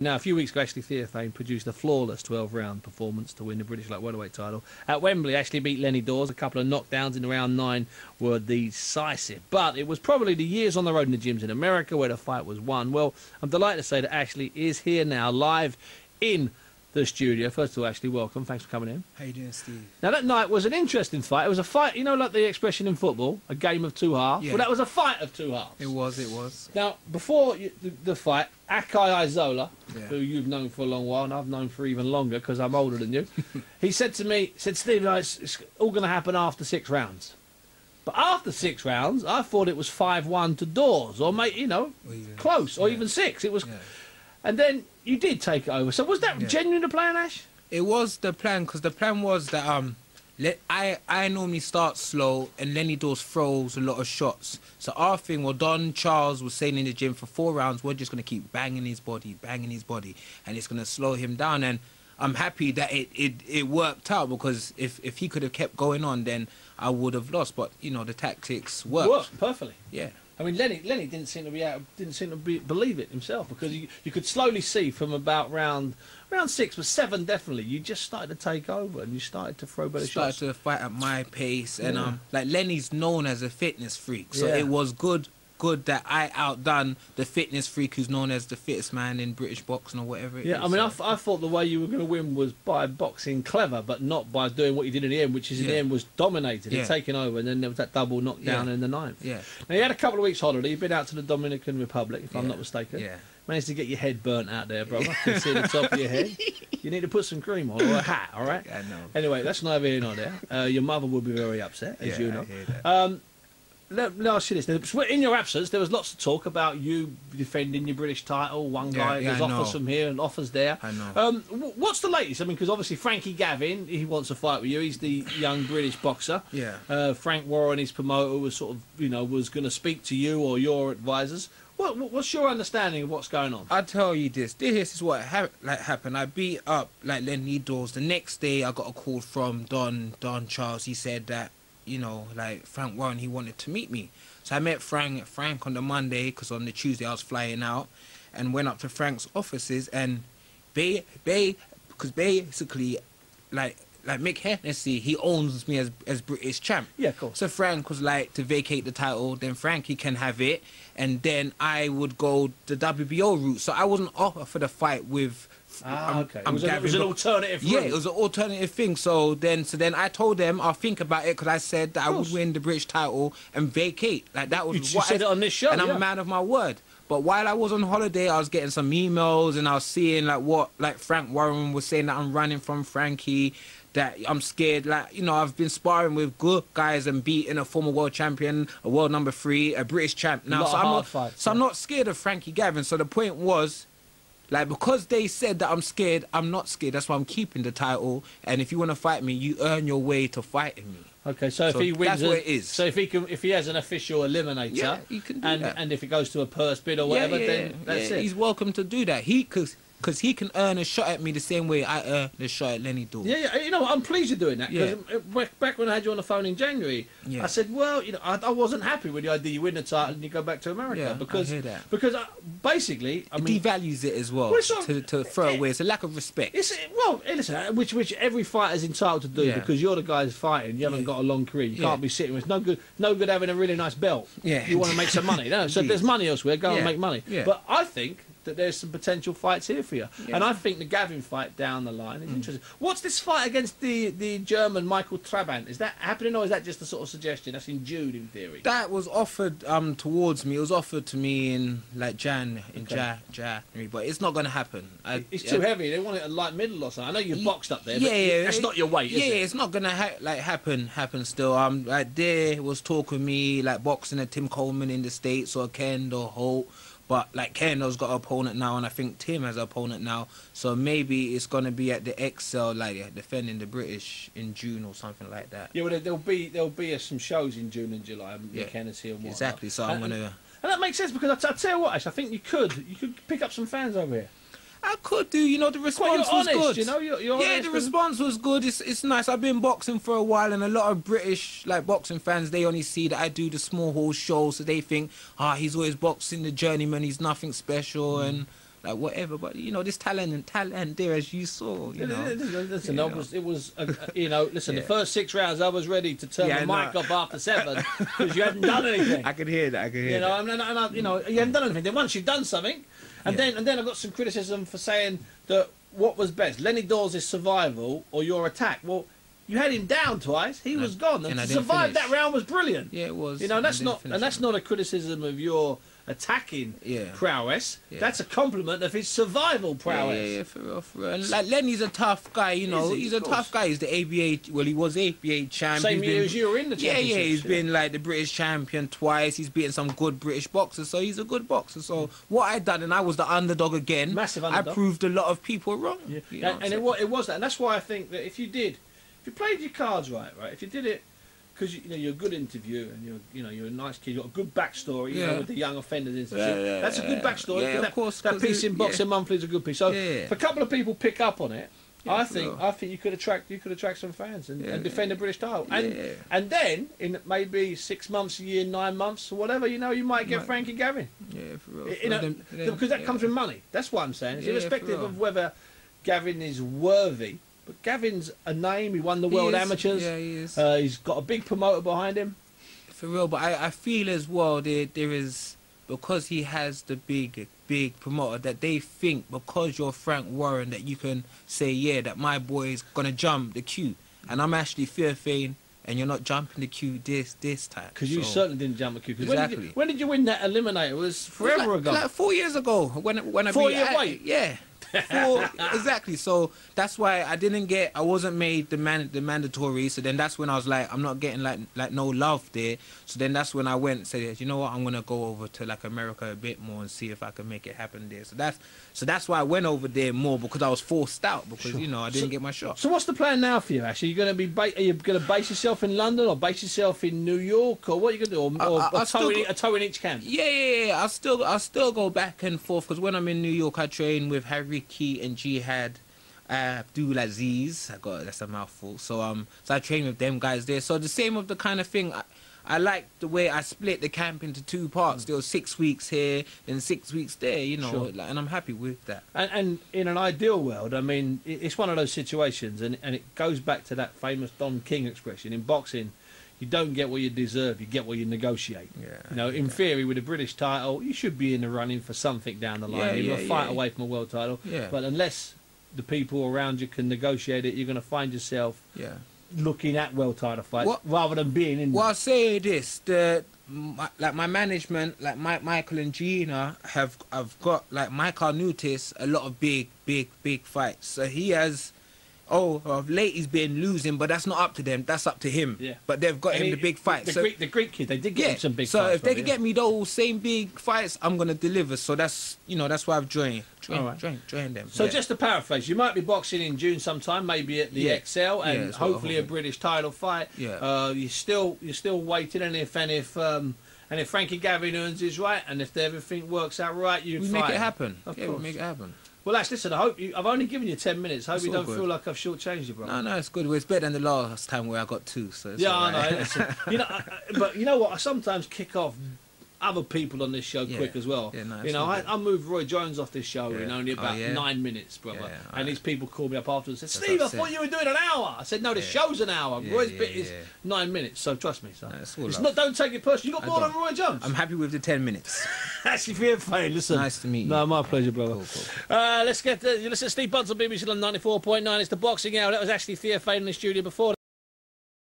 Now, a few weeks ago, actually, Theophane produced a flawless 12-round performance to win the British light welterweight title. At Wembley, actually beat Lenny Dawes. A couple of knockdowns in round 9 were decisive. But it was probably the years on the road in the gyms in America where the fight was won. Well, I'm delighted to say that Ashley is here now, live in the studio. First of all, Ashley, welcome. Thanks for coming in. How you doing, Steve? Now, that night was an interesting fight. It was a fight, you know, like the expression in football, a game of two halves. Yeah. Well, that was a fight of two halves. It was. Now, before the fight, Akai Izola, Yeah. who you've known for a long while, and I've known for even longer because I'm older than you, he said to me, Steve, it's all going to happen after 6 rounds. But after 6 rounds, I thought it was 5-1 to Dawes, or, you know, Or even- close, or yeah. even 6. It was, Yeah. and then you did take it over. So was that Yeah. genuine the plan, Ash? It was the plan, because the plan was that I normally start slow and Lenny Dawes throws a lot of shots. So our thing, well, Don Charles was saying in the gym for 4 rounds, we're just going to keep banging his body, and it's going to slow him down. And I'm happy that it worked out, because if he could have kept going on, then I would have lost. But, you know, the tactics worked. Perfectly. Yeah. I mean, Lenny didn't seem to believe it himself, because you could slowly see from about round 6, but 7 definitely. You just started to take over and you started to throw better shots. Started to fight at my pace, and Yeah. like Lenny's known as a fitness freak, so Yeah. it was good that I outdone the fitness freak who's known as the fittest man in British boxing or whatever it is. Yeah, I mean, So, I thought the way you were going to win was by boxing clever, but not by doing what you did in the end, which is in the Yeah. end was dominated and Yeah. taking over, and then there was that double knockdown Yeah. in the 9th. yeah, Now, you had a couple of weeks holiday. You've been out to the Dominican Republic, if I'm Yeah. not mistaken. yeah. Managed to get your head burnt out there, brother. I can see the top of your head. You need to put some cream on, or a hat, all right? I know. Anyway, that's neither here nor there. Your mother would be very upset, as Yeah, you I know. hear that. Let me ask you this. In your absence, there was lots of talk about you defending your British title. One guy, Yeah, there's I offers know. from here and offers there. I know. What's the latest? I mean, because obviously Frankie Gavin, he wants to fight with you. He's the young British boxer. Yeah. Frank Warren, his promoter, was sort of, you know, was going to speak to you or your advisors. What's your understanding of what's going on? I'll tell you this. This is what happened. I beat up like Lenny Dawes. The next day, I got a call from Don Charles. He said that, you know, like Frank Warren, he wanted to meet me. So I met Frank on the Monday, because on the Tuesday I was flying out, and went up to Frank's offices, and because basically, like Mick Hennessy, he owns me as British champ. Yeah, of course. So Frank was like to vacate the title, then Frankie can have it, and then I would go the WBO route. So I wasn't offered a fight with. Okay. It was an alternative Yeah, route. it was an alternative thing. So then I told them I'll think about it, because I said that I would win the British title and vacate. Like that was You what said it on this show, and I'm yeah. a man of my word. But while I was on holiday, I was getting some emails, and I was seeing like what Frank Warren was saying, that I'm running from Frankie, that I'm scared. Like, you know, I've been sparring with good guys and beating a former world champion, a world number 3, a British champ now. Lot of hard fights, I'm not scared of Frankie Gavin. So the point was, like, because they said that I'm scared, I'm not scared. That's why I'm keeping the title. And if you want to fight me, you earn your way to fighting me. Okay, so if he wins, that's what it is. So if he has an official eliminator, Yeah, he can do that. And if it goes to a purse bid or whatever, then that's it. He's welcome to do that. Because he can earn a shot at me the same way I earned a shot at Lenny Dawes. Yeah, you know, I'm pleased you're doing that, because Yeah. back when I had you on the phone in January, Yeah. I said, well, you know, I wasn't happy with the idea you win the title and you go back to America, Yeah, because I hear that. because basically, I It mean, devalues it as well, Well, it's not- to throw away. It's a lack of respect. listen, which every fighter's entitled to do, Yeah. because you're the guy who's fighting. You haven't got a long career. You Yeah. can't be sitting with no good having a really nice belt. Yeah. You want to make some money. No, so if there's money elsewhere, go and Yeah. make money. Yeah. But I think that there's some potential fights here for you, Yeah. and I think the Gavin fight down the line is interesting. What's this fight against the German Michael Trabant? Is that happening, or is that just a sort of suggestion? That's in June, in theory. That was offered towards me. It was offered to me in like January, but it's not going to happen. It's too heavy. They want it at light middle or something. I know you've boxed up there, but Yeah, that's not your weight, is it? it's not gonna happen still. Like there was talk with me like boxing at Tim Coleman in the States or Ken or Holt, but like Kendo's got an opponent now, and I think Tim has an opponent now. So maybe it's gonna be at the XL, like defending the British in June or something like that. Yeah, well, there'll be some shows in June and July. Yeah, Kennedy and whatnot. exactly. So I'm gonna. And that makes sense, because I tell you what, Ash, I think you could pick up some fans over here. I could do, you know, the response You're was honest, good. you know, you're yeah, honest the and- response was good. It's nice. I've been boxing for a while, and a lot of British like boxing fans, they only see that I do the small hall shows, so they think, he's always boxing the journeyman. He's nothing special, and like whatever. But you know, this talent there, as you saw, you know. Listen, you it was you know, listen, Yeah. the first 6 rounds I was ready to turn Yeah, the mic off after 7 because you hadn't done anything. I could hear that. I could hear You know, that. you know, you haven't done anything. Then once you've done something, and then I got some criticism for saying that what was best, Lenny Dawes' survival or your attack. Well, you had him down twice. He was gone, and I to didn't survive finish. that round was brilliant. Yeah, it was. You know, that's I didn't finish that's it. not a criticism of your attacking Yeah. prowess. Yeah. That's a compliment of his survival prowess. Yeah, for real, for real. And like Lenny's a tough guy, you know. Is he? He's Of a course. tough guy. He's the ABA. Well, he was ABA champ. Same He's year been- as you were in the Yeah, championships. he's been like the British champion twice. He's beaten some good British boxers, so he's a good boxer. So what I done, and I was the underdog again. Massive underdog. I proved a lot of people wrong. Yeah. You know And what I'm it was that, and that's why I think that if you played your cards right, if you did it, because you know you're a good interview and you're a nice kid, you've got a good backstory, you know, Yeah. with the Young Offenders Institute. Yeah, That's a good backstory. yeah, of that, course, that 'cause piece in Boxing Monthly is a good piece. So Yeah. if a couple of people pick up on it, Yeah, I for think real. you could attract some fans and Yeah. defend the British title. And Yeah. and then in maybe 6 months, a year, 9 months, or whatever, you know, you might get Frankie Gavin. Yeah, for real. You know, because that comes with money. That's what I'm saying. It's Yeah, irrespective for real. of whether Gavin is worthy. But Gavin's a name. He won the World Amateurs. Yeah, he is. He's got a big promoter behind him. For real, but I feel as well there is, because he has the big promoter, that they think because you're Frank Warren that you can say, yeah, that my boy is gonna jump the queue, and I'm actually Theophane, and you're not jumping the queue this time. Because you So- certainly didn't jump a queue. 'Cause Exactly. When did you win that eliminator? It was forever ago. Like 4 years ago, when I 4 beat year Ad- wait. Yeah. Exactly. So that's why I wasn't made the mandatory. So then that's when I was like, I'm not getting like no love there. So then that's when I went and said, you know what, I'm gonna go over to like America a bit more and see if I can make it happen there. So that's why I went over there more, because I was forced out, because you know I didn't get my shot. So what's the plan now for you, Ash? Are you going to are you going to base yourself in London or base yourself in New York, or what are you going to do? Or I'll still a toe in each camp? Yeah. I'll still go back and forth, because when I'm in New York, I train with Harry Key and Jihad Abdul Aziz. That's a mouthful. So I train with them guys there. So the same of the kind of thing. I like the way I split the camp into 2 parts. There was 6 weeks here and 6 weeks there, you know, Sure. and I'm happy with that. And in an ideal world, I mean, it's one of those situations, and it goes back to that famous Don King expression. In boxing, you don't get what you deserve, you get what you negotiate. Yeah, You know, in theory, with a British title, you should be in the running for something down the line. You're a fight away from a world title. Yeah. But unless the people around you can negotiate it, you're going to find yourself Yeah. looking at world title fights What- rather than being in Well, them. I'll say this: my management, like Michael and Gina, have got, like, Michael noticed a lot of big fights. So he has. Of late he's been losing, but that's not up to them. That's up to him. Yeah. But they've got And him the big fights. The Greek kid, they did get him some big so fights. if they brother, could yeah. get me those same big fights, I'm gonna deliver. So that's why I've joined All right. them. So yeah. just to paraphrase, you might be boxing in June sometime, maybe at the Yeah. XL, Yeah, and that's what I'm hopefully a hoping. British title fight. Yeah. You're still waiting, and if Frankie Gavin earns his right, and if everything works out right, you'd we fight make it him. happen. Of Yeah, course. we make it happen. Well, Ash, listen, I've only given you 10 minutes. Hope It's you all don't good. feel like I've shortchanged you, bro. No, it's good. Well, it's better than the last time where I got 2. So it's Yeah, all I right. know. Listen, but you know what? I sometimes kick off other people on this show Yeah. quick as well. Yeah, no, you it's know, all good. I moved Roy Jones off this show in Yeah. only Oh, about yeah? 9 minutes, brother. Yeah, And alright. these people called me up afterwards and said, That's Steve, I upset. thought you were doing an hour. I said, no, the Yeah. show's an hour. Yeah, Roy's yeah, bit is yeah. 9 minutes, so trust me, son. No, it's all It's love. not, don't take it personally. You got I more than don't. Roy Jones. I'm happy with the 10 minutes. Actually, for your fame, listen. Nice to meet you. No, my pleasure, brother. Cool. Let's get you listen to Steve Bunce on BBC 94.9. It's the Boxing Hour. That was actually Theophane in the studio before.